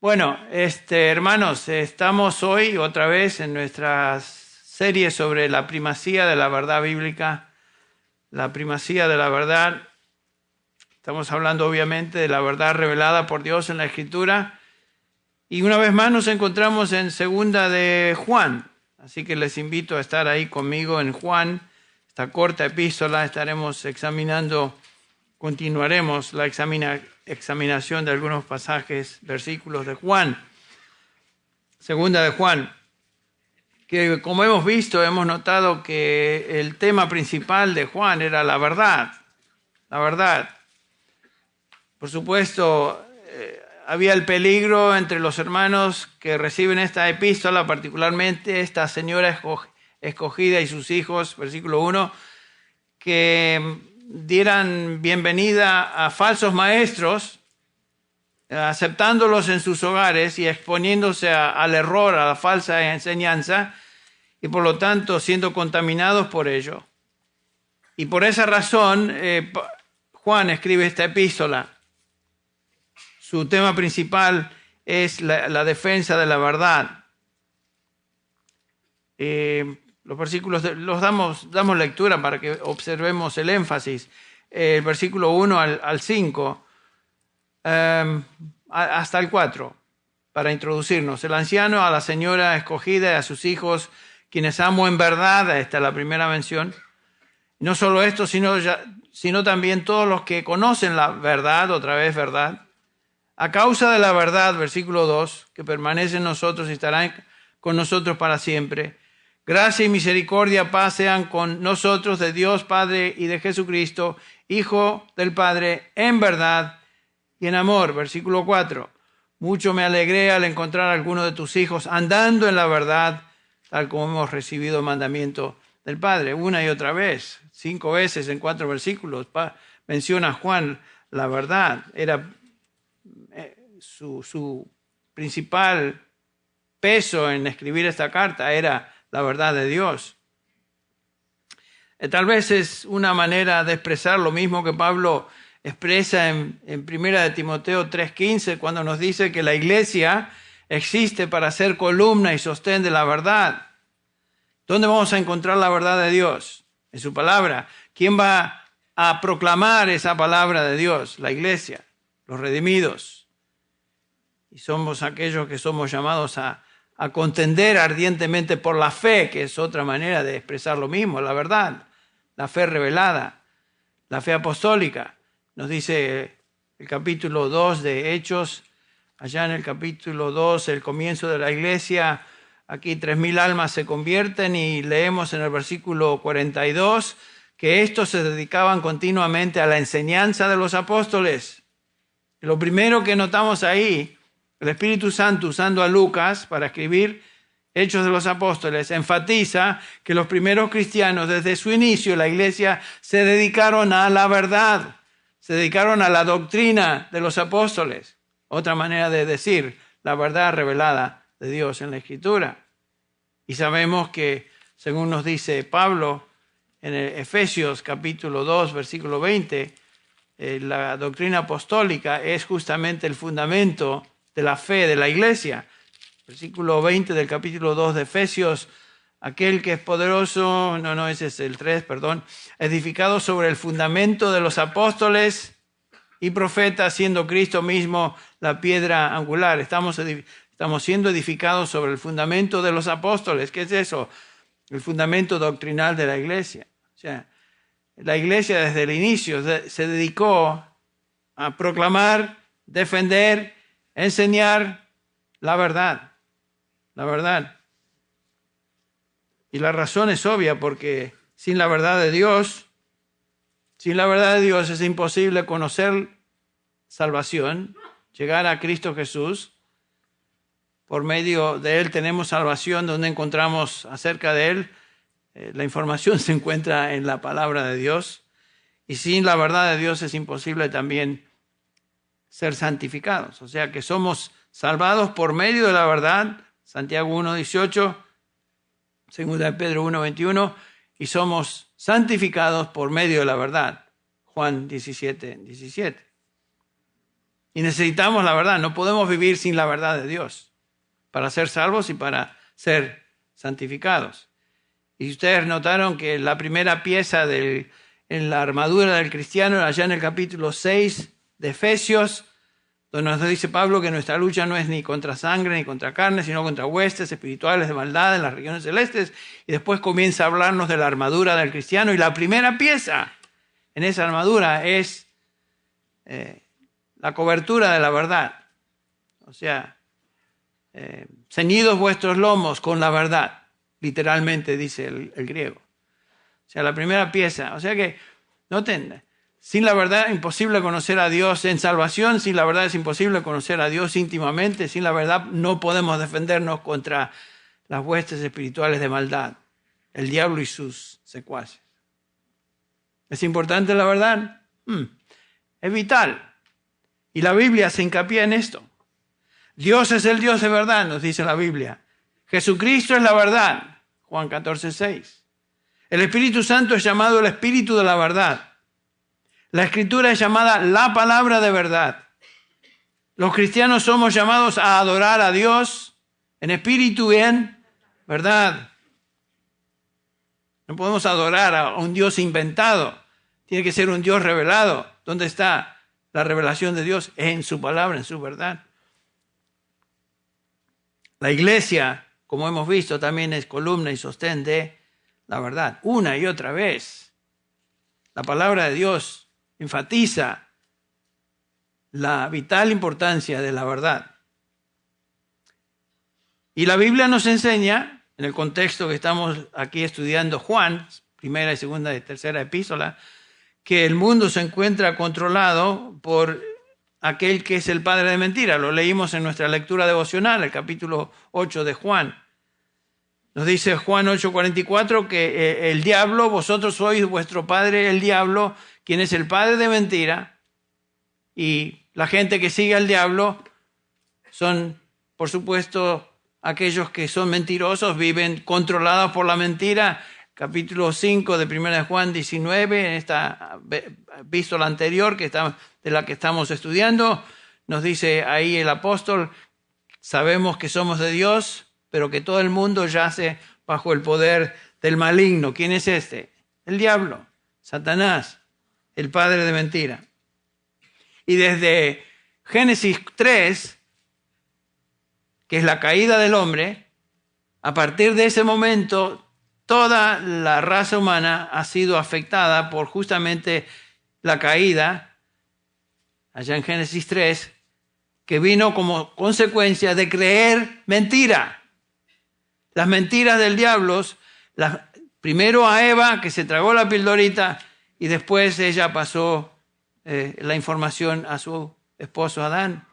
Bueno, hermanos, estamos hoy otra vez en nuestra serie sobre la primacía de la verdad bíblica, la primacía de la verdad. Estamos hablando obviamente de la verdad revelada por Dios en la Escritura. Y una vez más nos encontramos en segunda de Juan. Así que les invito a estar ahí conmigo en Juan, esta corta epístola. Estaremos examinando, continuaremos la examinación de algunos pasajes, versículos de Juan. Segunda de Juan, que como hemos visto, hemos notado que el tema principal de Juan era la verdad. La verdad. Por supuesto, había el peligro entre los hermanos que reciben esta epístola, particularmente esta señora escogida y sus hijos, versículo 1, que dieran bienvenida a falsos maestros, aceptándolos en sus hogares y exponiéndose al error, a la falsa enseñanza, y por lo tanto siendo contaminados por ello. Y por esa razón, Juan escribe esta epístola. Su tema principal es la defensa de la verdad. Los versículos los damos lectura para que observemos el énfasis. El versículo 1 al 5 hasta el 4, para introducirnos. El anciano a la señora escogida y a sus hijos, quienes amo en verdad, esta es la primera mención. No solo esto, sino también todos los que conocen la verdad, otra vez verdad. A causa de la verdad, versículo 2, que permanece en nosotros y estará con nosotros para siempre. Gracia y misericordia, paz sean con nosotros de Dios Padre y de Jesucristo, Hijo del Padre, en verdad y en amor. Versículo 4. Mucho me alegré al encontrar a alguno de tus hijos andando en la verdad, tal como hemos recibido el mandamiento del Padre. Una y otra vez, 5 veces en 4 versículos, menciona Juan la verdad. Era su principal peso en escribir esta carta era la verdad de Dios. Tal vez es una manera de expresar lo mismo que Pablo expresa en 1 de Timoteo 3:15, cuando nos dice que la iglesia existe para ser columna y sostén de la verdad. ¿Dónde vamos a encontrar la verdad de Dios? En su palabra. ¿Quién va a proclamar esa palabra de Dios? La iglesia, los redimidos. Y somos aquellos que somos llamados a contender ardientemente por la fe, que es otra manera de expresar lo mismo, la verdad, la fe revelada, la fe apostólica. Nos dice el capítulo 2 de Hechos, allá en el capítulo 2, el comienzo de la iglesia, aquí 3,000 almas se convierten, y leemos en el versículo 42 que estos se dedicaban continuamente a la enseñanza de los apóstoles. Lo primero que notamos ahí, el Espíritu Santo, usando a Lucas para escribir Hechos de los Apóstoles, enfatiza que los primeros cristianos, desde su inicio, la iglesia, se dedicaron a la verdad, se dedicaron a la doctrina de los apóstoles. Otra manera de decir la verdad revelada de Dios en la Escritura. Y sabemos que, según nos dice Pablo en Efesios capítulo 2, versículo 20, la doctrina apostólica es justamente el fundamento de la fe de la iglesia. Versículo 20 del capítulo 2 de Efesios, aquel que es poderoso, ese es el 3, edificado sobre el fundamento de los apóstoles y profetas, siendo Cristo mismo la piedra angular. Estamos siendo edificados sobre el fundamento de los apóstoles. ¿Qué es eso? El fundamento doctrinal de la iglesia. O sea, la iglesia desde el inicio se dedicó a proclamar, defender, enseñar la verdad. La verdad. Y la razón es obvia, porque sin la verdad de Dios es imposible conocer salvación, llegar a Cristo Jesús. Por medio de Él tenemos salvación. Donde encontramos acerca de Él, la información se encuentra en la palabra de Dios. Y sin la verdad de Dios es imposible también ser santificados. O sea que somos salvados por medio de la verdad, Santiago 1:18, 2 de Pedro 1:21, y somos santificados por medio de la verdad, Juan 17:17. Y necesitamos la verdad. No podemos vivir sin la verdad de Dios para ser salvos y para ser santificados. Y ustedes notaron que la primera pieza en la armadura del cristiano, allá en el capítulo 6 de Efesios, donde nos dice Pablo que nuestra lucha no es ni contra sangre ni contra carne, sino contra huestes espirituales de maldad en las regiones celestes. Y después comienza a hablarnos de la armadura del cristiano. Y la primera pieza en esa armadura es la cobertura de la verdad. O sea, ceñidos vuestros lomos con la verdad. Literalmente dice el griego. O sea, la primera pieza. O sea que, noten, sin la verdad es imposible conocer a Dios en salvación, sin la verdad es imposible conocer a Dios íntimamente, sin la verdad no podemos defendernos contra las huestes espirituales de maldad, el diablo y sus secuaces. ¿Es importante la verdad? Es vital. Y la Biblia se hincapié en esto. Dios es el Dios de verdad, nos dice la Biblia. Jesucristo es la verdad, Juan 14:6. El Espíritu Santo es llamado el Espíritu de la verdad. La Escritura es llamada la palabra de verdad. Los cristianos somos llamados a adorar a Dios en espíritu y en verdad. No podemos adorar a un Dios inventado. Tiene que ser un Dios revelado. ¿Dónde está la revelación de Dios? En su palabra, en su verdad. La iglesia, como hemos visto, también es columna y sostén de la verdad. Una y otra vez, la palabra de Dios enfatiza la vital importancia de la verdad. Y la Biblia nos enseña, en el contexto que estamos aquí estudiando Juan, primera y segunda y tercera epístola, que el mundo se encuentra controlado por aquel que es el padre de mentira. Lo leímos en nuestra lectura devocional, el capítulo 8 de Juan. Nos dice Juan 8:44 que el diablo, vosotros sois vuestro padre el diablo, quien es el padre de mentira, y la gente que sigue al diablo son, por supuesto, aquellos que son mentirosos, viven controlados por la mentira. Capítulo 5 de 1 de Juan 19, en esta epístola anterior de la que estamos estudiando, nos dice ahí el apóstol, sabemos que somos de Dios, pero que todo el mundo yace bajo el poder del maligno. ¿Quién es este? El diablo, Satanás, el padre de mentira. Y desde Génesis 3, que es la caída del hombre, a partir de ese momento toda la raza humana ha sido afectada por justamente la caída, allá en Génesis 3, que vino como consecuencia de creer mentira. Las mentiras del diablo, primero a Eva, que se tragó la pildorita, y después ella pasó la información a su esposo Adán,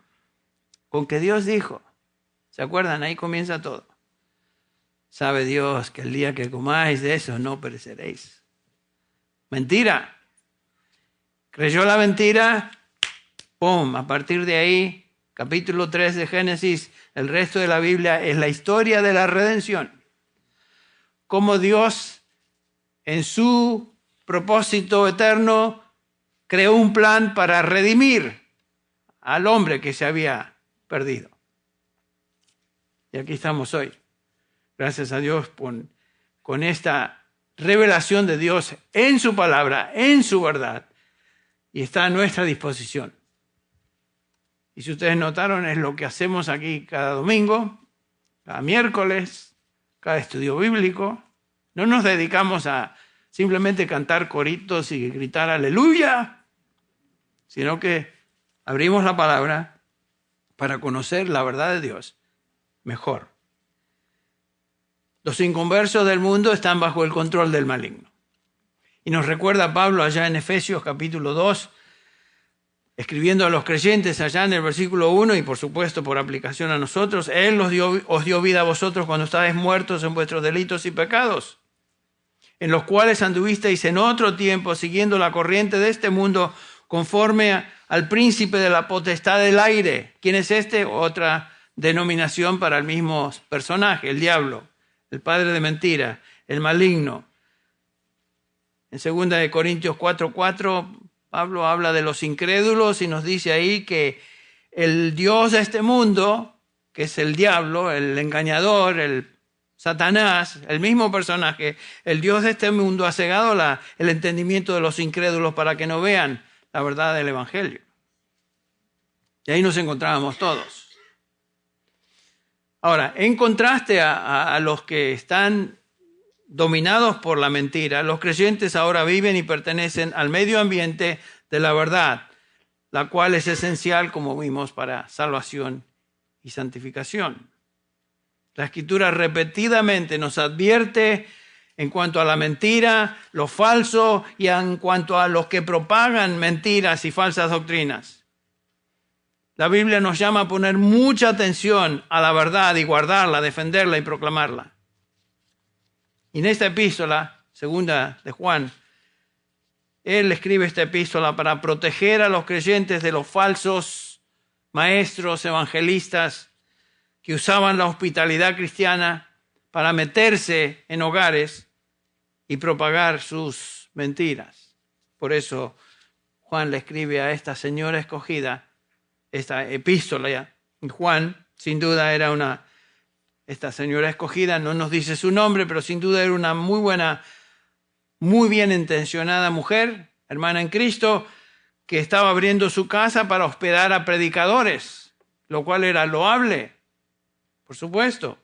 con que Dios dijo. ¿Se acuerdan? Ahí comienza todo. Sabe Dios que el día que comáis de eso no pereceréis. Mentira. Creyó la mentira, ¡pum! A partir de ahí, capítulo 3 de Génesis, el resto de la Biblia es la historia de la redención. Cómo Dios, en su propósito eterno, creó un plan para redimir al hombre que se había perdido. Y aquí estamos hoy. Gracias a Dios con esta revelación de Dios en su palabra, en su verdad, y está a nuestra disposición. Y si ustedes notaron, es lo que hacemos aquí cada domingo, cada miércoles, cada estudio bíblico. No nos dedicamos a simplemente cantar coritos y gritar aleluya, sino que abrimos la palabra para conocer la verdad de Dios mejor. Los inconversos del mundo están bajo el control del maligno. Y nos recuerda Pablo allá en Efesios capítulo 2, escribiendo a los creyentes allá en el versículo 1, y por supuesto por aplicación a nosotros, Él os dio vida a vosotros cuando estabais muertos en vuestros delitos y pecados, en los cuales anduvisteis en otro tiempo siguiendo la corriente de este mundo conforme al príncipe de la potestad del aire. ¿Quién es este? Otra denominación para el mismo personaje, el diablo, el padre de mentira, el maligno. En 2 Corintios 4:4, Pablo habla de los incrédulos y nos dice ahí que el Dios de este mundo, que es el diablo, el engañador, el Satanás, el mismo personaje, el Dios de este mundo ha cegado el entendimiento de los incrédulos para que no vean la verdad del Evangelio. Y ahí nos encontrábamos todos. Ahora, en contraste a los que están dominados por la mentira, los creyentes ahora viven y pertenecen al medio ambiente de la verdad, la cual es esencial, como vimos, para salvación y santificación. La Escritura repetidamente nos advierte en cuanto a la mentira, lo falso y en cuanto a los que propagan mentiras y falsas doctrinas. La Biblia nos llama a poner mucha atención a la verdad y guardarla, defenderla y proclamarla. Y en esta epístola, segunda de Juan, él escribe esta epístola para proteger a los creyentes de los falsos maestros evangelistas que usaban la hospitalidad cristiana para meterse en hogares y propagar sus mentiras. Por eso Juan le escribe a esta señora escogida esta epístola. Juan, sin duda, esta señora escogida, no nos dice su nombre, pero sin duda era una muy buena, muy bien intencionada mujer, hermana en Cristo, que estaba abriendo su casa para hospedar a predicadores, lo cual era loable, por supuesto.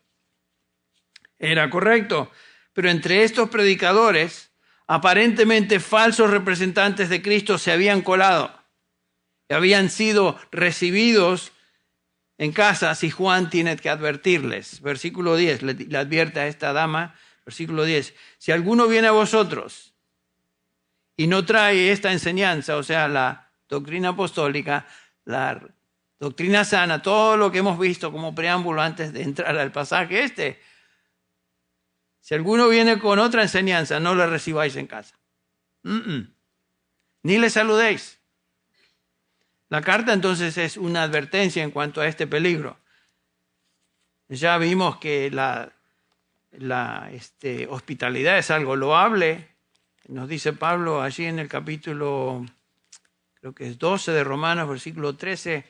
Era correcto. Pero entre estos predicadores, aparentemente falsos representantes de Cristo se habían colado. Habían sido recibidos en casas y Juan tiene que advertirles. Versículo 10, le advierte a esta dama, versículo 10, si alguno viene a vosotros y no trae esta enseñanza, o sea, la doctrina apostólica, la doctrina sana, todo lo que hemos visto como preámbulo antes de entrar al pasaje si alguno viene con otra enseñanza, no le recibáis en casa. Ni le saludéis. La carta entonces es una advertencia en cuanto a este peligro. Ya vimos que la hospitalidad es algo loable. Nos dice Pablo allí en el capítulo, creo que es 12 de Romanos, versículo 13,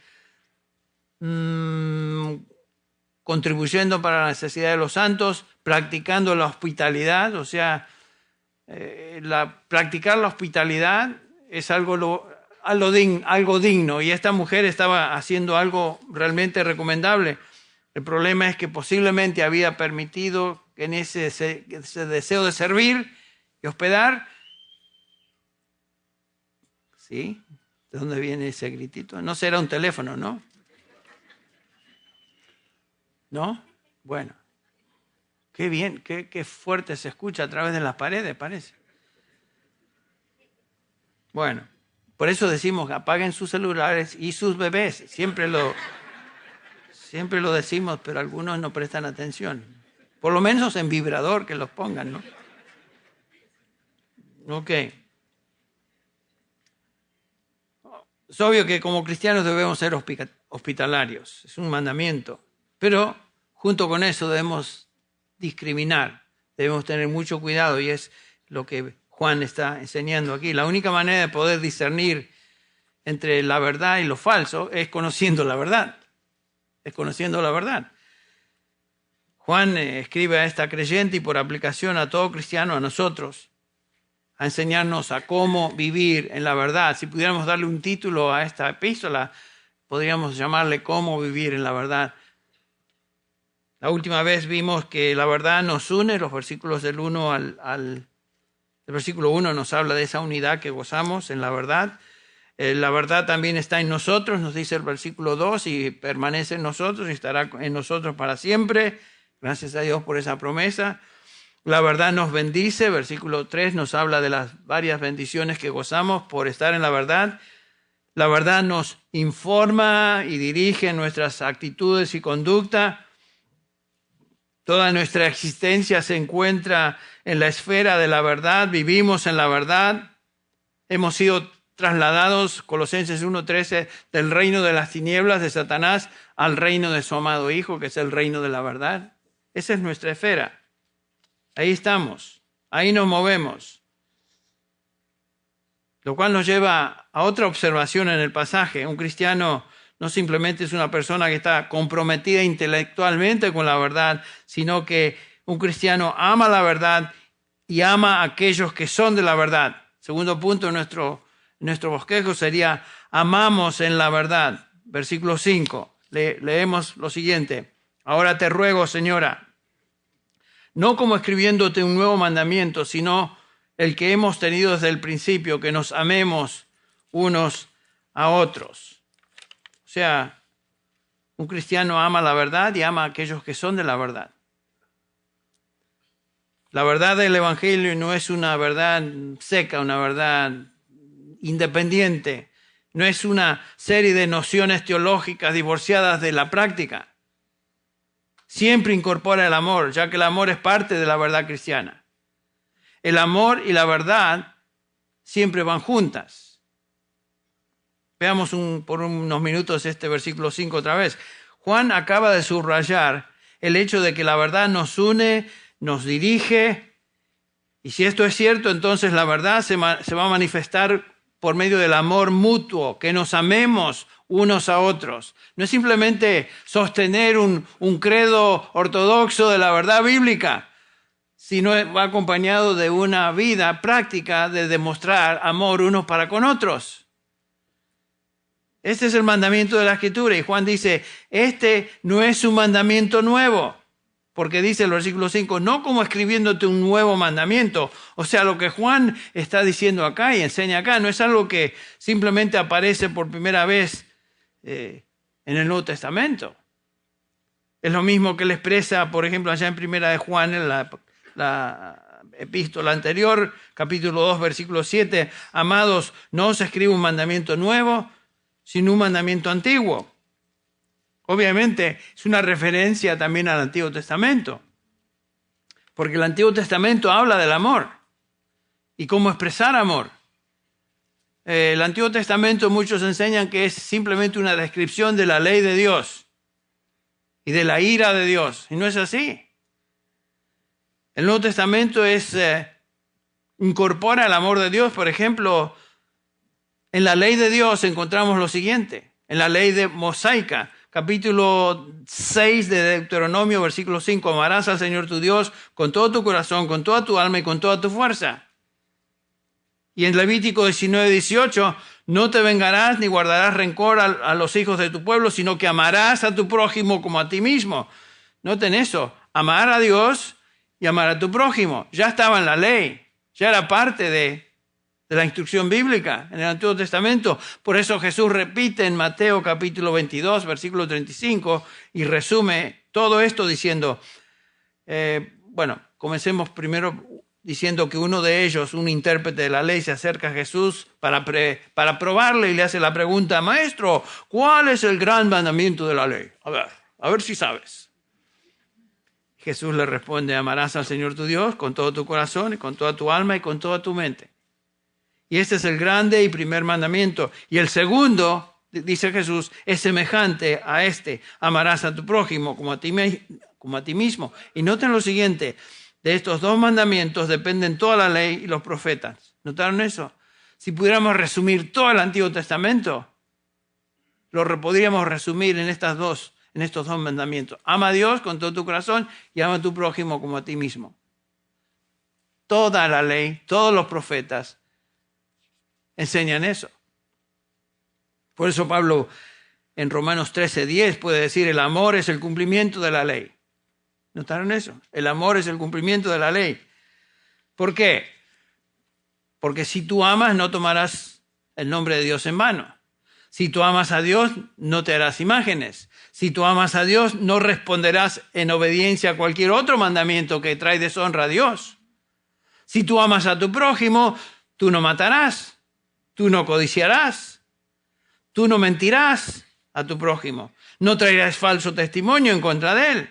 contribuyendo para la necesidad de los santos, practicando la hospitalidad, o sea, practicar la hospitalidad es algo digno, y esta mujer estaba haciendo algo realmente recomendable. El problema es que posiblemente había permitido que en ese deseo de servir y hospedar, ¿sí? ¿De dónde viene ese gritito? No será un teléfono, ¿no? ¿No? Bueno. Qué bien, qué fuerte se escucha a través de las paredes, parece. Bueno, por eso decimos, apaguen sus celulares y sus bebés. Siempre lo decimos, pero algunos no prestan atención. Por lo menos en vibrador que los pongan, ¿no? Ok. Es obvio que como cristianos debemos ser hospitalarios. Es un mandamiento. Pero junto con eso debemos discriminar. Debemos tener mucho cuidado y es lo que Juan está enseñando aquí. La única manera de poder discernir entre la verdad y lo falso es conociendo la verdad. Es conociendo la verdad. Juan escribe a esta creyente y por aplicación a todo cristiano, a nosotros, a enseñarnos a cómo vivir en la verdad. Si pudiéramos darle un título a esta epístola, podríamos llamarle cómo vivir en la verdad. La última vez vimos que la verdad nos une, los versículos del 1 el versículo 1 nos habla de esa unidad que gozamos en la verdad. La verdad también está en nosotros, nos dice el versículo 2, y permanece en nosotros y estará en nosotros para siempre. Gracias a Dios por esa promesa. La verdad nos bendice, versículo 3 nos habla de las varias bendiciones que gozamos por estar en la verdad. La verdad nos informa y dirige nuestras actitudes y conducta. Toda nuestra existencia se encuentra en la esfera de la verdad, vivimos en la verdad. Hemos sido trasladados, Colosenses 1:13, del reino de las tinieblas de Satanás al reino de su amado Hijo, que es el reino de la verdad. Esa es nuestra esfera. Ahí estamos, ahí nos movemos. Lo cual nos lleva a otra observación en el pasaje. Un cristiano no simplemente es una persona que está comprometida intelectualmente con la verdad, sino que un cristiano ama la verdad y ama a aquellos que son de la verdad. Segundo punto, nuestro bosquejo sería, amamos en la verdad. Versículo 5, leemos lo siguiente. Ahora te ruego, Señora, no como escribiéndote un nuevo mandamiento, sino el que hemos tenido desde el principio, que nos amemos unos a otros. O sea, un cristiano ama la verdad y ama a aquellos que son de la verdad. La verdad del Evangelio no es una verdad seca, una verdad independiente. No es una serie de nociones teológicas divorciadas de la práctica. Siempre incorpora el amor, ya que el amor es parte de la verdad cristiana. El amor y la verdad siempre van juntas. Veamos por unos minutos este versículo 5 otra vez. Juan acaba de subrayar el hecho de que la verdad nos une, nos dirige, y si esto es cierto, entonces la verdad se va a manifestar por medio del amor mutuo, que nos amemos unos a otros. No es simplemente sostener un credo ortodoxo de la verdad bíblica, sino va acompañado de una vida práctica de demostrar amor unos para con otros. Este es el mandamiento de la Escritura, y Juan dice, este no es un mandamiento nuevo, porque dice el versículo 5, no como escribiéndote un nuevo mandamiento. O sea, lo que Juan está diciendo acá y enseña acá no es algo que simplemente aparece por primera vez en el Nuevo Testamento. Es lo mismo que él expresa, por ejemplo, allá en Primera de Juan, en la epístola anterior, capítulo 2, versículo 7. Amados, no os escribo un mandamiento nuevo, sino un mandamiento antiguo. Obviamente es una referencia también al Antiguo Testamento, porque el Antiguo Testamento habla del amor y cómo expresar amor. El Antiguo Testamento muchos enseñan que es simplemente una descripción de la ley de Dios y de la ira de Dios, y no es así. El Nuevo Testamento incorpora el amor de Dios. Por ejemplo, en la ley de Dios encontramos lo siguiente, en la ley mosaica, capítulo 6 de Deuteronomio, versículo 5, amarás al Señor tu Dios con todo tu corazón, con toda tu alma y con toda tu fuerza. Y en Levítico 19, 18, no te vengarás ni guardarás rencor a los hijos de tu pueblo, sino que amarás a tu prójimo como a ti mismo. Noten eso, amar a Dios y amar a tu prójimo. Ya estaba en la ley, ya era parte de la instrucción bíblica en el Antiguo Testamento. Por eso Jesús repite en Mateo capítulo 22, versículo 35, y resume todo esto diciendo, comencemos primero diciendo que uno de ellos, un intérprete de la ley, se acerca a Jesús para probarle y le hace la pregunta, Maestro, ¿cuál es el gran mandamiento de la ley? A ver si sabes. Jesús le responde, amarás al Señor tu Dios con todo tu corazón, y con toda tu alma y con toda tu mente. Y este es el grande y primer mandamiento. Y el segundo, dice Jesús, es semejante a este. Amarás a tu prójimo como a ti mismo. Y noten lo siguiente, de estos dos mandamientos dependen toda la ley y los profetas. ¿Notaron eso? Si pudiéramos resumir todo el Antiguo Testamento, lo podríamos resumir en estos dos mandamientos. Ama a Dios con todo tu corazón y ama a tu prójimo como a ti mismo. Toda la ley, todos los profetas enseñan eso. Por eso Pablo en Romanos 13:10 puede decir, el amor es el cumplimiento de la ley. ¿Notaron eso? El amor es el cumplimiento de la ley. ¿Por qué? Porque si tú amas, no tomarás el nombre de Dios en vano. Si tú amas a Dios, no te harás imágenes. Si tú amas a Dios, no responderás en obediencia a cualquier otro mandamiento que trae deshonra a Dios. Si tú amas a tu prójimo, tú no matarás. Tú no codiciarás, tú no mentirás a tu prójimo, no traerás falso testimonio en contra de él,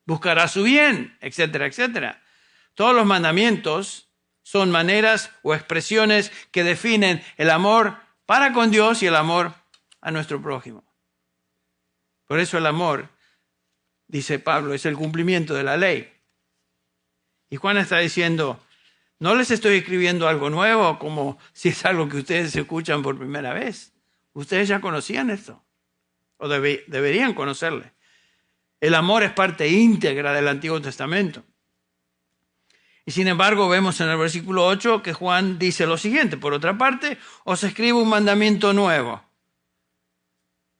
buscarás su bien, etcétera, etcétera. Todos los mandamientos son maneras o expresiones que definen el amor para con Dios y el amor a nuestro prójimo. Por eso el amor, dice Pablo, es el cumplimiento de la ley. Y Juan está diciendo, no les estoy escribiendo algo nuevo como si es algo que ustedes escuchan por primera vez. Ustedes ya conocían esto. o deberían conocerle. El amor es parte íntegra del Antiguo Testamento. Y sin embargo, vemos en el versículo 8 que Juan dice lo siguiente: por otra parte, os escribo un mandamiento nuevo.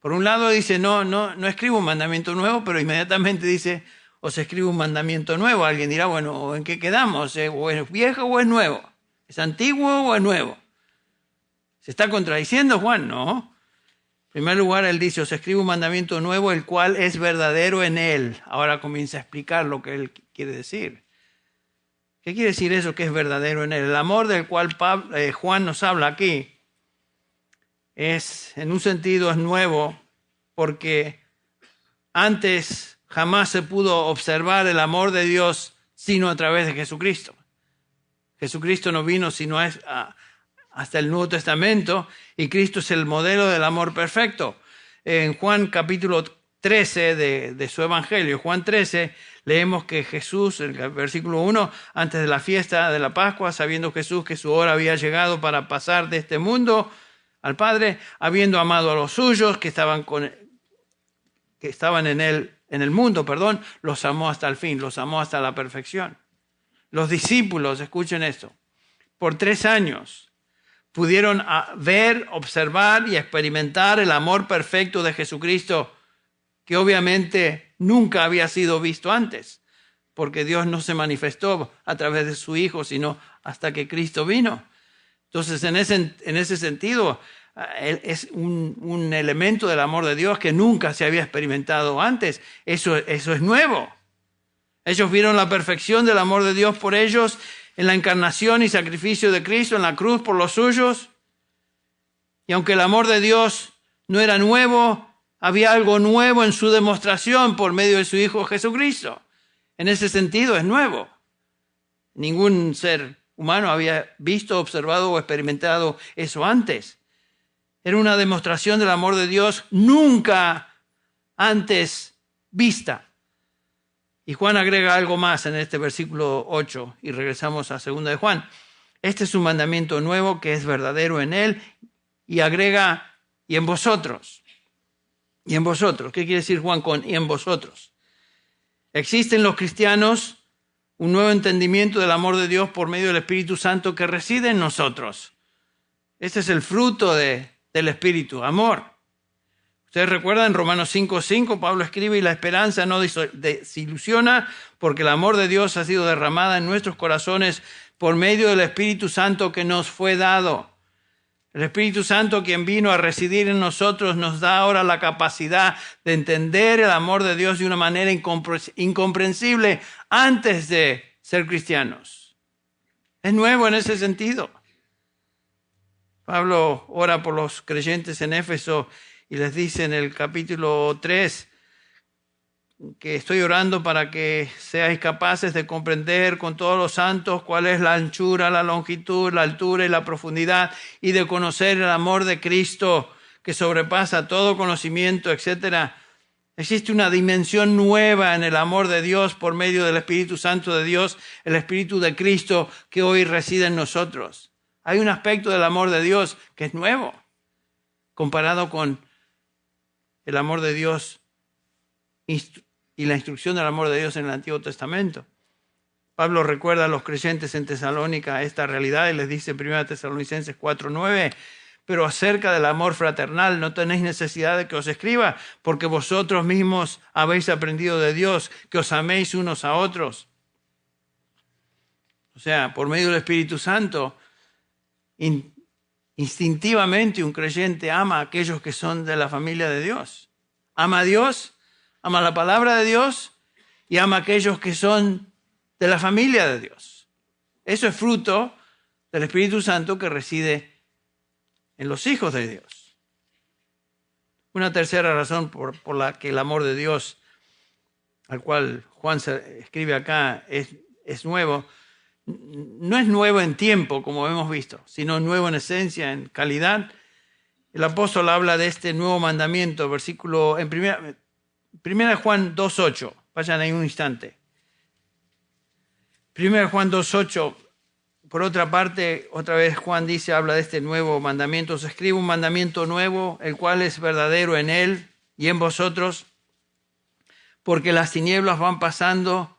Por un lado dice, no escribo un mandamiento nuevo, pero inmediatamente dice, os escribo un mandamiento nuevo. Alguien dirá, bueno, ¿en qué quedamos? ¿O es viejo o es nuevo? ¿Es antiguo o es nuevo? ¿Se está contradiciendo Juan? No. En primer lugar, él dice, os escribo un mandamiento nuevo, el cual es verdadero en él. Ahora comienza a explicar lo que él quiere decir. ¿Qué quiere decir eso que es verdadero en él? El amor del cual Juan nos habla aquí en un sentido es nuevo, porque antes jamás se pudo observar el amor de Dios sino a través de Jesucristo. Jesucristo no vino sino hasta el Nuevo Testamento, y Cristo es el modelo del amor perfecto. En Juan capítulo 13 de su Evangelio, Juan 13, leemos que Jesús, en el versículo 1, antes de la fiesta de la Pascua, sabiendo Jesús que su hora había llegado para pasar de este mundo al Padre, habiendo amado a los suyos que estaban en el mundo, los amó hasta el fin, los amó hasta la perfección. Los discípulos, escuchen esto, por 3 años pudieron ver, observar y experimentar el amor perfecto de Jesucristo, que obviamente nunca había sido visto antes, porque Dios no se manifestó a través de su Hijo, sino hasta que Cristo vino. Entonces, en ese sentido, es un elemento del amor de Dios que nunca se había experimentado antes. Eso es nuevo. Ellos vieron la perfección del amor de Dios por ellos en la encarnación y sacrificio de Cristo en la cruz por los suyos. Y aunque el amor de Dios no era nuevo, había algo nuevo en su demostración por medio de su Hijo Jesucristo. En ese sentido es nuevo. Ningún ser humano había visto, observado o experimentado eso antes. Era una demostración del amor de Dios nunca antes vista. Y Juan agrega algo más en este versículo 8, y regresamos a 2 de Juan. Este es un mandamiento nuevo que es verdadero en él, y agrega, y en vosotros. ¿Y en vosotros? ¿Qué quiere decir Juan con y en vosotros? Existe en los cristianos un nuevo entendimiento del amor de Dios por medio del Espíritu Santo que reside en nosotros. Este es el fruto del Espíritu, amor. Ustedes recuerdan en Romanos 5:5, Pablo escribe, y la esperanza no desilusiona, porque el amor de Dios ha sido derramada en nuestros corazones por medio del Espíritu Santo que nos fue dado. El Espíritu Santo, quien vino a residir en nosotros, nos da ahora la capacidad de entender el amor de Dios de una manera incomprensible antes de ser cristianos. Es nuevo en ese sentido. Pablo ora por los creyentes en Éfeso y les dice en el capítulo 3 que estoy orando para que seáis capaces de comprender con todos los santos cuál es la anchura, la longitud, la altura y la profundidad, y de conocer el amor de Cristo que sobrepasa todo conocimiento, etc. Existe una dimensión nueva en el amor de Dios por medio del Espíritu Santo de Dios, el Espíritu de Cristo que hoy reside en nosotros. Hay un aspecto del amor de Dios que es nuevo comparado con el amor de Dios y la instrucción del amor de Dios en el Antiguo Testamento. Pablo recuerda a los creyentes en Tesalónica esta realidad y les dice en 1 Tesalonicenses 4:9, pero acerca del amor fraternal no tenéis necesidad de que os escriba, porque vosotros mismos habéis aprendido de Dios que os améis unos a otros. O sea, por medio del Espíritu Santo, instintivamente un creyente ama a aquellos que son de la familia de Dios. Ama a Dios, ama la palabra de Dios y ama a aquellos que son de la familia de Dios. Eso es fruto del Espíritu Santo que reside en los hijos de Dios. Una tercera razón por la que el amor de Dios, al cual Juan se escribe acá, es nuevo. No es nuevo en tiempo, como hemos visto, sino nuevo en esencia, en calidad. El apóstol habla de este nuevo mandamiento, versículo en 1 Juan 2:8. Vayan ahí un instante. 1 Juan 2:8. Por otra parte, otra vez Juan habla de este nuevo mandamiento. Os escribo un mandamiento nuevo, el cual es verdadero en él y en vosotros, porque las tinieblas van pasando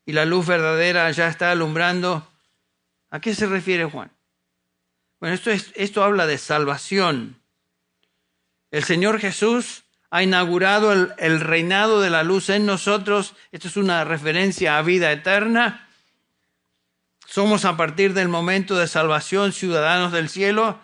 y la luz verdadera ya está alumbrando. ¿A qué se refiere Juan? Bueno, esto habla de salvación. El Señor Jesús ha inaugurado el reinado de la luz en nosotros. Esto es una referencia a vida eterna. Somos a partir del momento de salvación ciudadanos del cielo.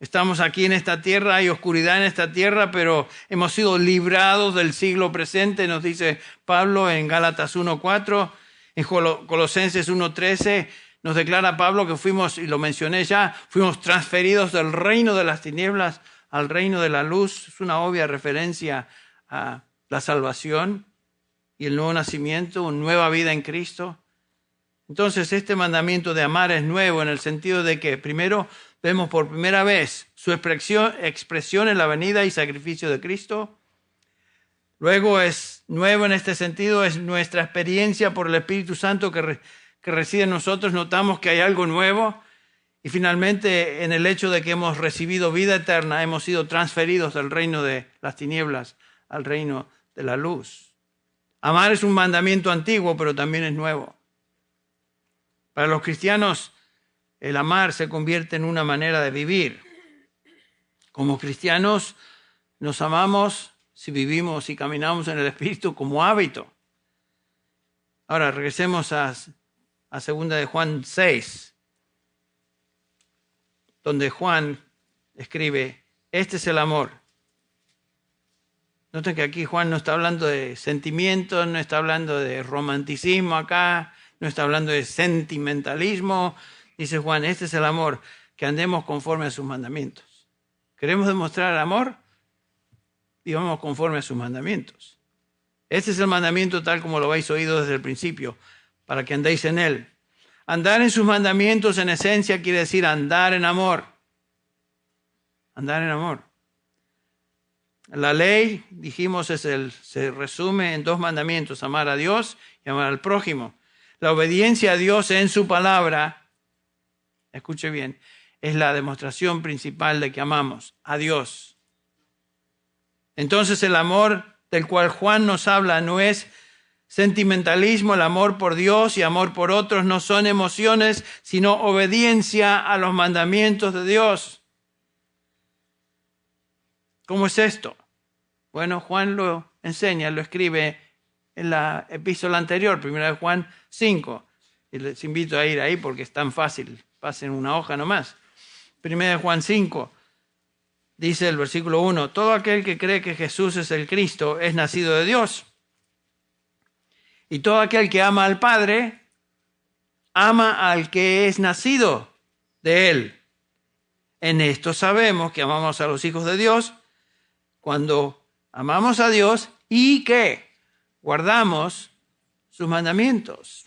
Estamos aquí en esta tierra, hay oscuridad en esta tierra, pero hemos sido librados del siglo presente, nos dice Pablo en Gálatas 1:4, en Colosenses 1:13, nos declara Pablo que fuimos, y lo mencioné ya, fuimos transferidos del reino de las tinieblas al reino de la luz. Es una obvia referencia a la salvación y el nuevo nacimiento, una nueva vida en Cristo. Entonces, este mandamiento de amar es nuevo en el sentido de que, primero, vemos por primera vez su expresión en la venida y sacrificio de Cristo. Luego es nuevo en este sentido, es nuestra experiencia por el Espíritu Santo que reside en nosotros. Notamos que hay algo nuevo. Y finalmente, en el hecho de que hemos recibido vida eterna, hemos sido transferidos del reino de las tinieblas al reino de la luz. Amar es un mandamiento antiguo, pero también es nuevo. Para los cristianos, el amar se convierte en una manera de vivir. Como cristianos, nos amamos si vivimos y caminamos en el Espíritu como hábito. Ahora, regresemos a 2 de Juan 6, donde Juan escribe, este es el amor. Noten que aquí Juan no está hablando de sentimientos, no está hablando de romanticismo acá, no está hablando de sentimentalismo. Dice Juan, este es el amor, que andemos conforme a sus mandamientos. ¿Queremos demostrar amor? Vivamos conforme a sus mandamientos. Este es el mandamiento tal como lo habéis oído desde el principio, para que andéis en él. Andar en sus mandamientos en esencia quiere decir andar en amor. Andar en amor. La ley, dijimos, se resume en 2 mandamientos, amar a Dios y amar al prójimo. La obediencia a Dios en su palabra, escuche bien, es la demostración principal de que amamos a Dios. Entonces el amor del cual Juan nos habla no es sentimentalismo. El amor por Dios y amor por otros no son emociones, sino obediencia a los mandamientos de Dios. ¿Cómo es esto? Bueno, Juan lo enseña, lo escribe en la epístola anterior, 1 Juan 5. Y les invito a ir ahí porque es tan fácil. Pasen una hoja nomás. 1 Juan 5. Dice el versículo 1, todo aquel que cree que Jesús es el Cristo es nacido de Dios. Y todo aquel que ama al Padre, ama al que es nacido de Él. En esto sabemos que amamos a los hijos de Dios cuando amamos a Dios y que guardamos sus mandamientos.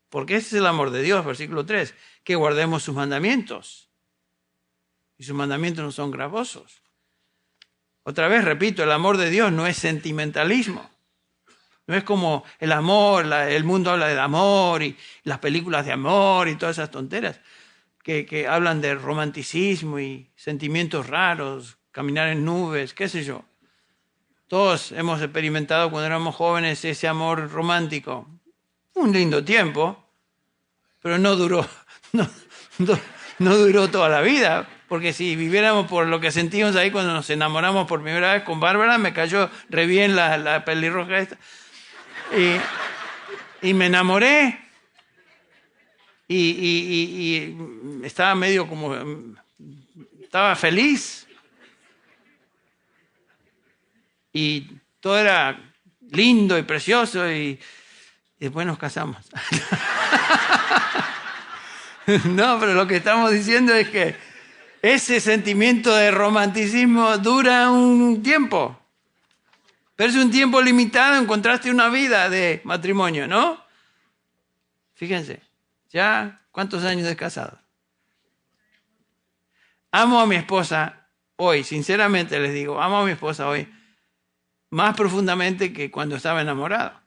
Porque ese es el amor de Dios, versículo 3, que guardemos sus mandamientos. Y sus mandamientos no son gravosos. Otra vez, repito, el amor de Dios no es sentimentalismo. No es como el amor, el mundo habla del amor y las películas de amor y todas esas tonteras que hablan de romanticismo y sentimientos raros, caminar en nubes, qué sé yo. Todos hemos experimentado cuando éramos jóvenes ese amor romántico. Un lindo tiempo, pero no duró toda la vida. Porque si viviéramos por lo que sentimos ahí cuando nos enamoramos por primera vez con Bárbara, me cayó re bien la pelirroja esta. Y me enamoré. Y estaba medio como... Estaba feliz. Y todo era lindo y precioso. Y después nos casamos. No, pero lo que estamos diciendo es que ese sentimiento de romanticismo dura un tiempo. Pero es un tiempo limitado en contraste a una vida de matrimonio, ¿no? Fíjense, ya, ¿cuántos años de casado? Amo a mi esposa hoy, sinceramente les digo, amo a mi esposa hoy más profundamente que cuando estaba enamorado.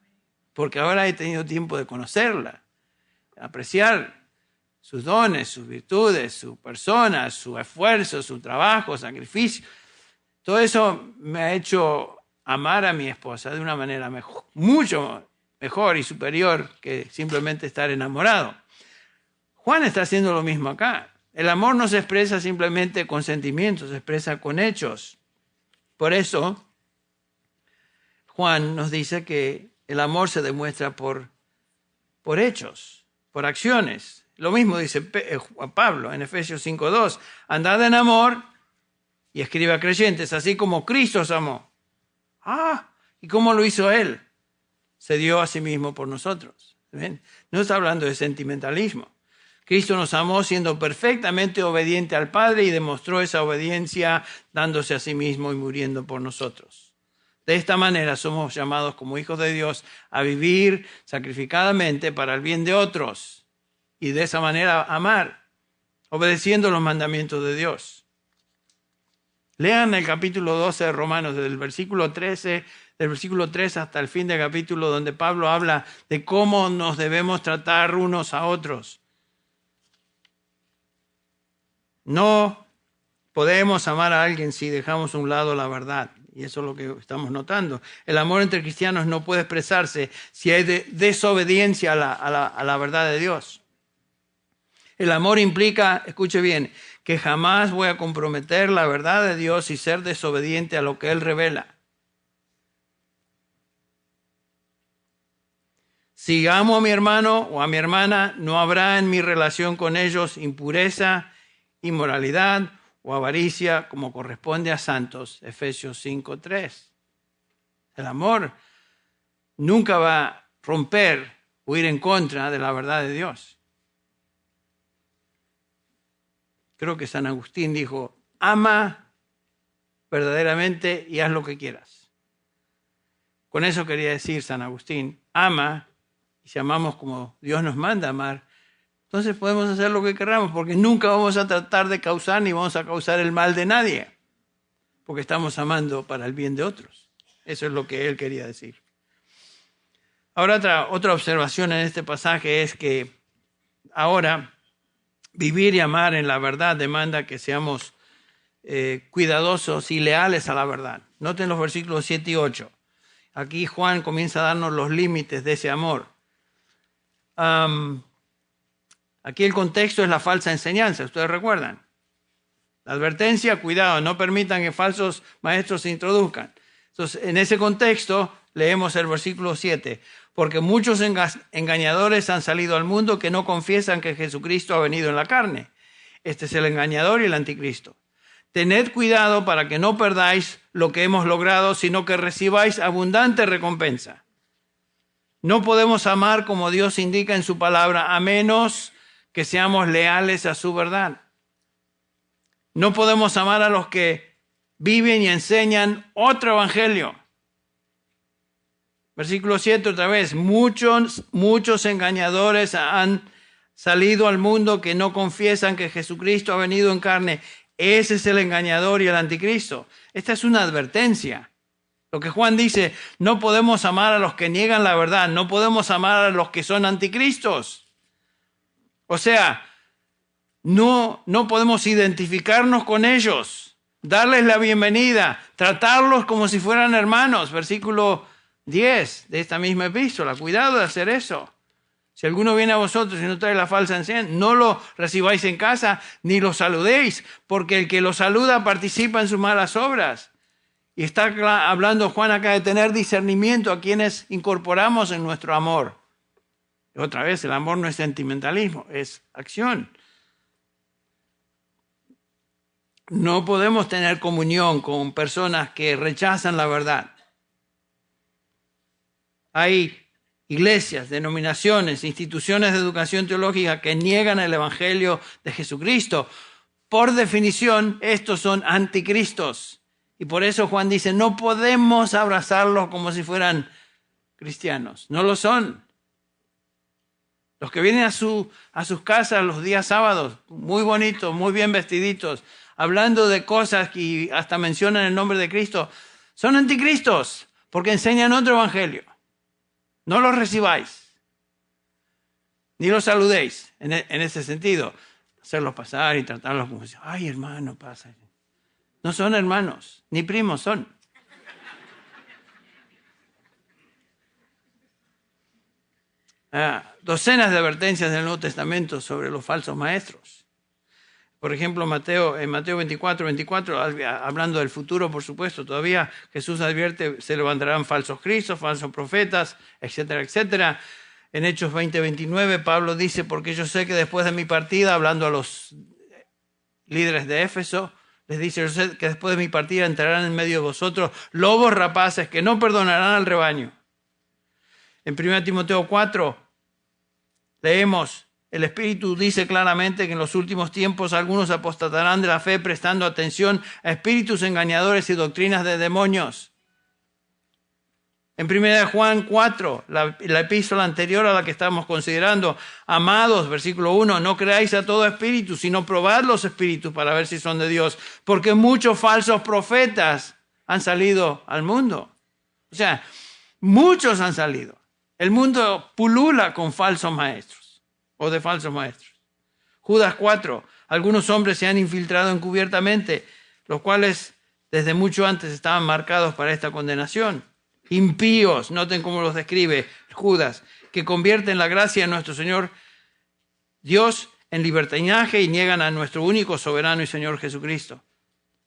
Porque ahora he tenido tiempo de conocerla, apreciar sus dones, sus virtudes, su persona, su esfuerzo, su trabajo, sacrificio. Todo eso me ha hecho amar a mi esposa de una manera mucho mejor y superior que simplemente estar enamorado. Juan está haciendo lo mismo acá. El amor no se expresa simplemente con sentimientos, se expresa con hechos. Por eso, Juan nos dice que el amor se demuestra por hechos, por acciones. Lo mismo dice Pablo en Efesios 5:2. Andad en amor y escribe a creyentes, así como Cristo os amó. ¿Y cómo lo hizo Él? Se dio a sí mismo por nosotros. ¿Ven? No está hablando de sentimentalismo. Cristo nos amó siendo perfectamente obediente al Padre y demostró esa obediencia dándose a sí mismo y muriendo por nosotros. De esta manera somos llamados como hijos de Dios a vivir sacrificadamente para el bien de otros y de esa manera amar, obedeciendo los mandamientos de Dios. Lean el capítulo 12 de Romanos, del versículo 13 hasta el fin del capítulo, donde Pablo habla de cómo nos debemos tratar unos a otros. No podemos amar a alguien si dejamos a un lado la verdad. Y eso es lo que estamos notando. El amor entre cristianos no puede expresarse si hay desobediencia a la verdad de Dios. El amor implica, escuche bien, que jamás voy a comprometer la verdad de Dios y ser desobediente a lo que Él revela. Si amo a mi hermano o a mi hermana, no habrá en mi relación con ellos impureza, inmoralidad o avaricia, como corresponde a santos. Efesios 5:3. El amor nunca va a romper o ir en contra de la verdad de Dios. Creo que San Agustín dijo, ama verdaderamente y haz lo que quieras. Con eso quería decir San Agustín, ama, y si amamos como Dios nos manda a amar, entonces podemos hacer lo que queramos, porque nunca vamos a tratar de causar ni vamos a causar el mal de nadie, porque estamos amando para el bien de otros. Eso es lo que él quería decir. Ahora otra observación en este pasaje es que ahora vivir y amar en la verdad demanda que seamos cuidadosos y leales a la verdad. Noten los versículos 7 y 8. Aquí Juan comienza a darnos los límites de ese amor. Aquí el contexto es la falsa enseñanza, ustedes recuerdan. La advertencia, cuidado, no permitan que falsos maestros se introduzcan. Entonces, en ese contexto, leemos el versículo 7. Porque muchos engañadores han salido al mundo que no confiesan que Jesucristo ha venido en la carne. Este es el engañador y el anticristo. Tened cuidado para que no perdáis lo que hemos logrado, sino que recibáis abundante recompensa. No podemos amar como Dios indica en su palabra, a menos que seamos leales a su verdad. No podemos amar a los que viven y enseñan otro evangelio. Versículo 7 otra vez. Muchos engañadores han salido al mundo que no confiesan que Jesucristo ha venido en carne. Ese es el engañador y el anticristo. Esta es una advertencia. Lo que Juan dice, no podemos amar a los que niegan la verdad. No podemos amar a los que son anticristos. O sea, no podemos identificarnos con ellos, darles la bienvenida, tratarlos como si fueran hermanos. Versículo 10 de esta misma epístola. Cuidado de hacer eso. Si alguno viene a vosotros y no trae la falsa enseñanza, no lo recibáis en casa ni lo saludéis, porque el que lo saluda participa en sus malas obras. Y está hablando Juan acá de tener discernimiento a quienes incorporamos en nuestro amor. Otra vez, el amor no es sentimentalismo, es acción. No podemos tener comunión con personas que rechazan la verdad. Hay iglesias, denominaciones, instituciones de educación teológica que niegan el evangelio de Jesucristo. Por definición, estos son anticristos. Y por eso Juan dice, no podemos abrazarlos como si fueran cristianos. No lo son. Los que vienen a sus casas los días sábados, muy bonitos, muy bien vestiditos, hablando de cosas que hasta mencionan el nombre de Cristo, son anticristos porque enseñan otro evangelio. No los recibáis, ni los saludéis en ese sentido. Hacerlos pasar y tratarlos como si, ay hermano, pasa. No son hermanos, ni primos son. Docenas de advertencias del Nuevo Testamento sobre los falsos maestros. Por ejemplo, en Mateo 24, hablando del futuro, por supuesto, todavía Jesús advierte, se levantarán falsos cristos, falsos profetas, etcétera, etcétera. En Hechos 20, 29, Pablo dice, porque yo sé que después de mi partida, hablando a los líderes de Éfeso, les dice, yo sé que después de mi partida entrarán en medio de vosotros lobos rapaces que no perdonarán al rebaño. En 1 Timoteo 4 leemos, el Espíritu dice claramente que en los últimos tiempos algunos apostatarán de la fe prestando atención a espíritus engañadores y doctrinas de demonios. En 1 Juan 4, la epístola anterior a la que estamos considerando, amados, versículo 1, no creáis a todo espíritu, sino probad los espíritus para ver si son de Dios, porque muchos falsos profetas han salido al mundo. O sea, muchos han salido. El mundo pulula con falsos maestros o de falsos maestros. Judas 4, algunos hombres se han infiltrado encubiertamente, los cuales desde mucho antes estaban marcados para esta condenación. Impíos, noten cómo los describe Judas, que convierten la gracia de nuestro Señor Dios en libertinaje y niegan a nuestro único soberano y Señor Jesucristo.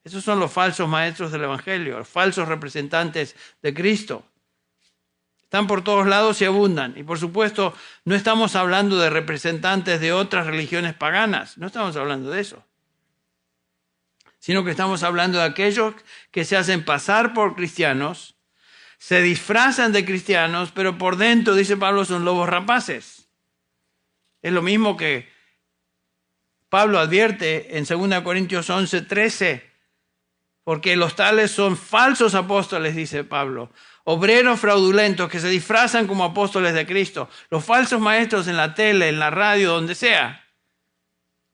Esos son los falsos maestros del Evangelio, los falsos representantes de Cristo. Están por todos lados y abundan. Y por supuesto, no estamos hablando de representantes de otras religiones paganas, no estamos hablando de eso, sino que estamos hablando de aquellos que se hacen pasar por cristianos, se disfrazan de cristianos, pero por dentro, dice Pablo, son lobos rapaces. Es lo mismo que Pablo advierte en 2 Corintios 11, 13, porque los tales son falsos apóstoles, dice Pablo, obreros fraudulentos que se disfrazan como apóstoles de Cristo, los falsos maestros en la tele, en la radio, donde sea,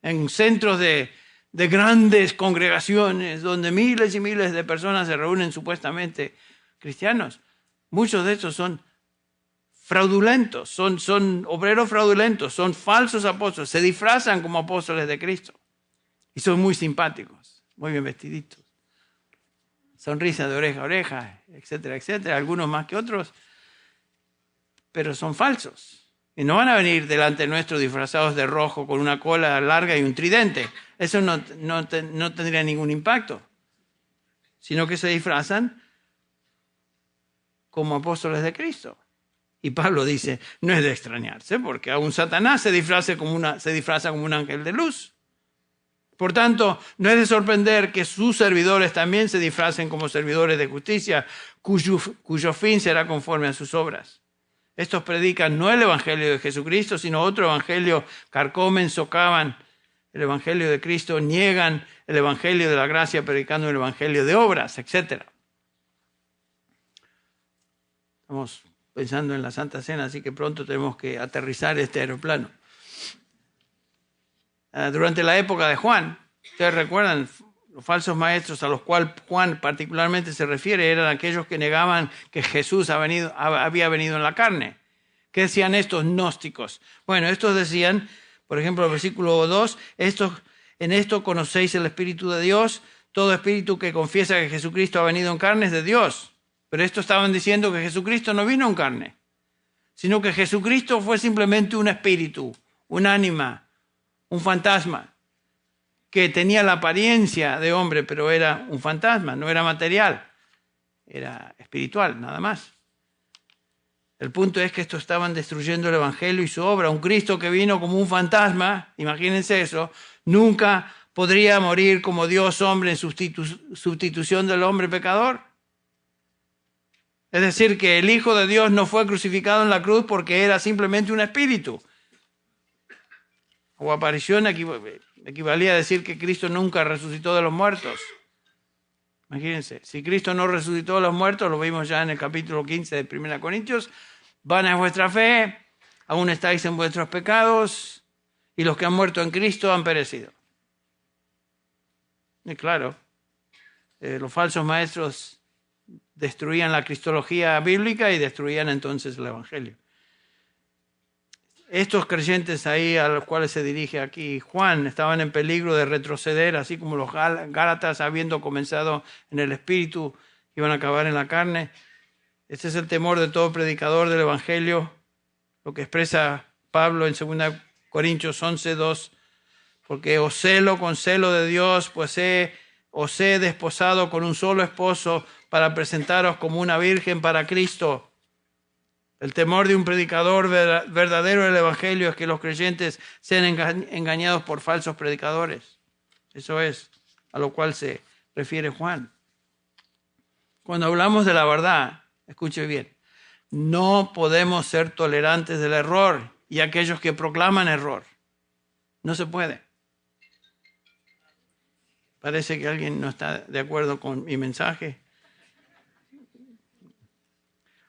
en centros de grandes congregaciones donde miles y miles de personas se reúnen supuestamente cristianos. Muchos de estos son fraudulentos, son obreros fraudulentos, son falsos apóstoles, se disfrazan como apóstoles de Cristo y son muy simpáticos, muy bien vestiditos, sonrisa de oreja a oreja, etcétera, etcétera, algunos más que otros, pero son falsos y no van a venir delante nuestro disfrazados de rojo con una cola larga y un tridente. Eso no tendría ningún impacto, sino que se disfrazan como apóstoles de Cristo. Y Pablo dice, no es de extrañarse, porque aún Satanás se disfraza como un ángel de luz. Por tanto, no es de sorprender que sus servidores también se disfracen como servidores de justicia, cuyo fin será conforme a sus obras. Estos predican no el evangelio de Jesucristo, sino otro evangelio, carcomen, socavan el evangelio de Cristo, niegan el evangelio de la gracia, predicando el evangelio de obras, etc. Estamos pensando en la Santa Cena, así que pronto tenemos que aterrizar este aeroplano. Durante la época de Juan, ustedes recuerdan, los falsos maestros a los cuales Juan particularmente se refiere eran aquellos que negaban que Jesús había venido en la carne. ¿Qué decían estos gnósticos? Bueno, estos decían, por ejemplo, el versículo 2, en esto conocéis el Espíritu de Dios, todo espíritu que confiesa que Jesucristo ha venido en carne es de Dios. Pero estos estaban diciendo que Jesucristo no vino en carne, sino que Jesucristo fue simplemente un espíritu, un ánima, un fantasma, que tenía la apariencia de hombre, pero era un fantasma, no era material, era espiritual, nada más. El punto es que estos estaban destruyendo el Evangelio y su obra. Un Cristo que vino como un fantasma, imagínense eso, nunca podría morir como Dios hombre en sustitución del hombre pecador. Es decir, que el Hijo de Dios no fue crucificado en la cruz porque era simplemente un espíritu. O aparición equivalía a decir que Cristo nunca resucitó de los muertos. Imagínense, si Cristo no resucitó de los muertos, lo vimos ya en el capítulo 15 de 1 Corintios, vana es vuestra fe, aún estáis en vuestros pecados, y los que han muerto en Cristo han perecido. Y claro, los falsos maestros destruían la cristología bíblica y destruían entonces el Evangelio. estos creyentes ahí a los cuales se dirige aquí Juan estaban en peligro de retroceder, así como los Gálatas, habiendo comenzado en el espíritu, iban a acabar en la carne. Este es el temor de todo predicador del Evangelio, lo que expresa Pablo en 2 Corintios 11:2, porque os celo con celo de Dios, pues os he desposado con un solo esposo para presentaros como una virgen para Cristo. El temor de un predicador verdadero del Evangelio es que los creyentes sean engañados por falsos predicadores. Eso es a lo cual se refiere Juan. Cuando hablamos de la verdad, escuche bien, no podemos ser tolerantes del error y aquellos que proclaman error. No se puede. Parece que alguien no está de acuerdo con mi mensaje.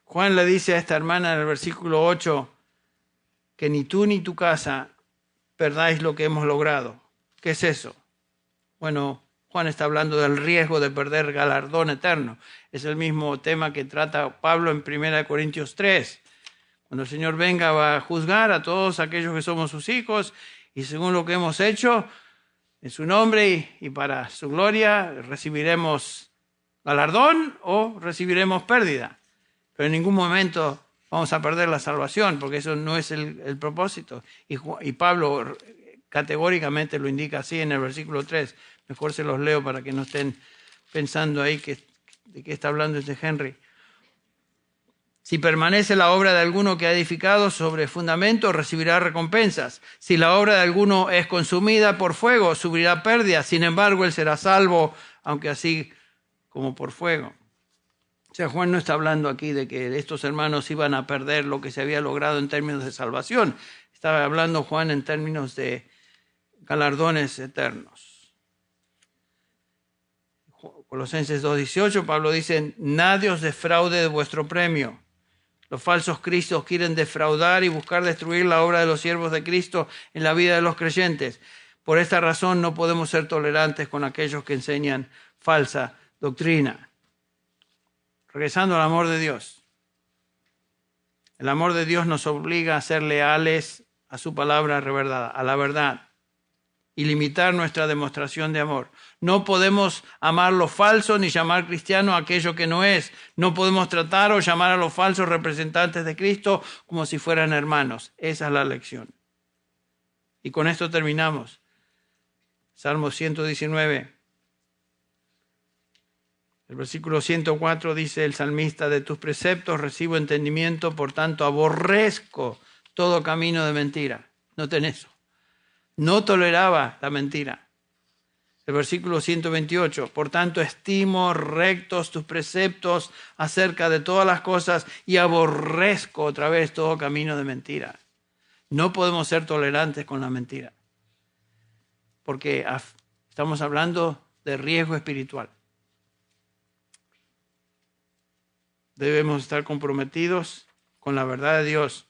Juan le dice a esta hermana en el versículo 8 que ni tú ni tu casa perdáis lo que hemos logrado. ¿Qué es eso? Bueno, Juan está hablando del riesgo de perder galardón eterno. Es el mismo tema que trata Pablo en 1 Corintios 3. Cuando el Señor venga va a juzgar a todos aquellos que somos sus hijos y según lo que hemos hecho en su nombre y para su gloria recibiremos galardón o recibiremos pérdida. Pero en ningún momento vamos a perder la salvación, porque eso no es el propósito. Y Pablo categóricamente lo indica así en el versículo 3. Mejor se los leo para que no estén pensando ahí de qué está hablando este Henry. Si permanece la obra de alguno que ha edificado sobre fundamento, recibirá recompensas. Si la obra de alguno es consumida por fuego, sufrirá pérdida. Sin embargo, él será salvo, aunque así como por fuego. O sea, Juan no está hablando aquí de que estos hermanos iban a perder lo que se había logrado en términos de salvación. Estaba hablando Juan en términos de galardones eternos. Colosenses 2:18, Pablo dice, nadie os defraude de vuestro premio. Los falsos cristos quieren defraudar y buscar destruir la obra de los siervos de Cristo en la vida de los creyentes. Por esta razón no podemos ser tolerantes con aquellos que enseñan falsa doctrina. Regresando al amor de Dios. El amor de Dios nos obliga a ser leales a su palabra revelada, a la verdad, y limitar nuestra demostración de amor. No podemos amar lo falso ni llamar cristiano a aquello que no es. No podemos tratar o llamar a los falsos representantes de Cristo como si fueran hermanos. Esa es la lección. Y con esto terminamos. Salmo 119. El versículo 104 dice el salmista, de tus preceptos recibo entendimiento, por tanto aborrezco todo camino de mentira. Noten eso. No toleraba la mentira. El versículo 128, por tanto estimo rectos tus preceptos acerca de todas las cosas y aborrezco otra vez todo camino de mentira. No podemos ser tolerantes con la mentira, porque estamos hablando de riesgo espiritual. Debemos estar comprometidos con la verdad de Dios,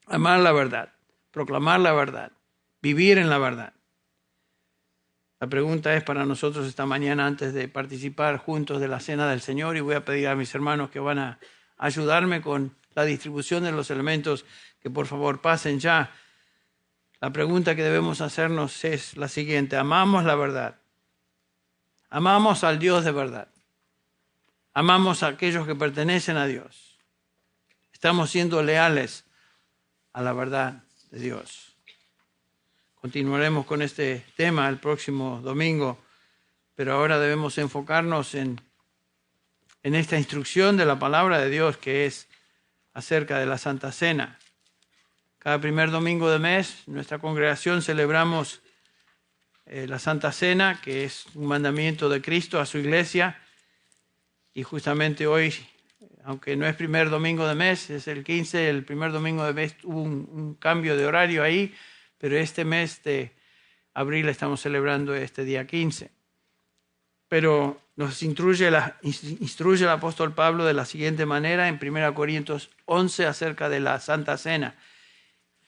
amar la verdad, proclamar la verdad, vivir en la verdad. La pregunta es para nosotros esta mañana antes de participar juntos de la Cena del Señor, y voy a pedir a mis hermanos que van a ayudarme con la distribución de los elementos, que por favor pasen ya. La pregunta que debemos hacernos es la siguiente: ¿amamos la verdad? ¿Amamos al Dios de verdad? ¿Amamos a aquellos que pertenecen a Dios? ¿Estamos siendo leales a la verdad de Dios? Continuaremos con este tema el próximo domingo, pero ahora debemos enfocarnos en esta instrucción de la palabra de Dios que es acerca de la Santa Cena. Cada primer domingo de mes, en nuestra congregación celebramos la Santa Cena, que es un mandamiento de Cristo a su iglesia. Y justamente hoy, aunque no es primer domingo de mes, es el 15, el primer domingo de mes hubo un cambio de horario ahí, pero este mes de abril estamos celebrando este día 15. Pero nos instruye el apóstol Pablo de la siguiente manera en 1 Corintios 11 acerca de la Santa Cena.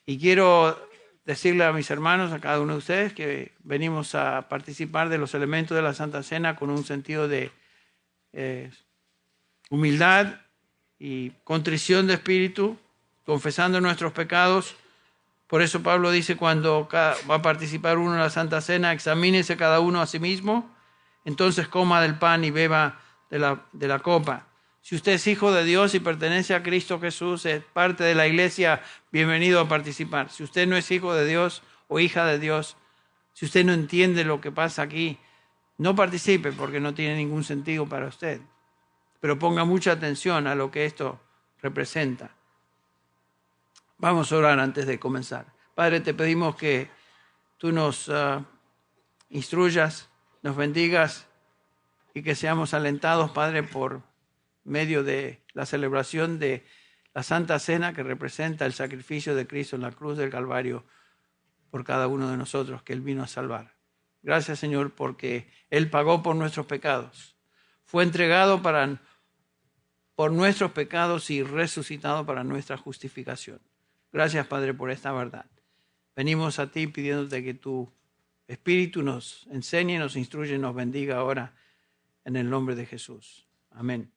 Y quiero decirle a mis hermanos, a cada uno de ustedes, que venimos a participar de los elementos de la Santa Cena con un sentido de humildad y contrición de espíritu, confesando nuestros pecados, Por eso Pablo dice, cuando va a participar uno en la Santa Cena, examínese cada uno a sí mismo, entonces coma del pan y beba de la copa. Si usted es hijo de Dios y pertenece a Cristo Jesús, es parte de la iglesia, bienvenido a participar. Si usted no es hijo de Dios o hija de Dios, si usted no entiende lo que pasa aquí, no participe porque no tiene ningún sentido para usted. Pero ponga mucha atención a lo que esto representa. Vamos a orar antes de comenzar. Padre, te pedimos que tú nos instruyas, nos bendigas y que seamos alentados, Padre, por medio de la celebración de la Santa Cena que representa el sacrificio de Cristo en la cruz del Calvario por cada uno de nosotros que Él vino a salvar. Gracias, Señor, porque Él pagó por nuestros pecados. Fue entregado por nuestros pecados y resucitado para nuestra justificación. Gracias, Padre, por esta verdad. Venimos a ti pidiéndote que tu Espíritu nos enseñe, nos instruya y nos bendiga ahora en el nombre de Jesús. Amén.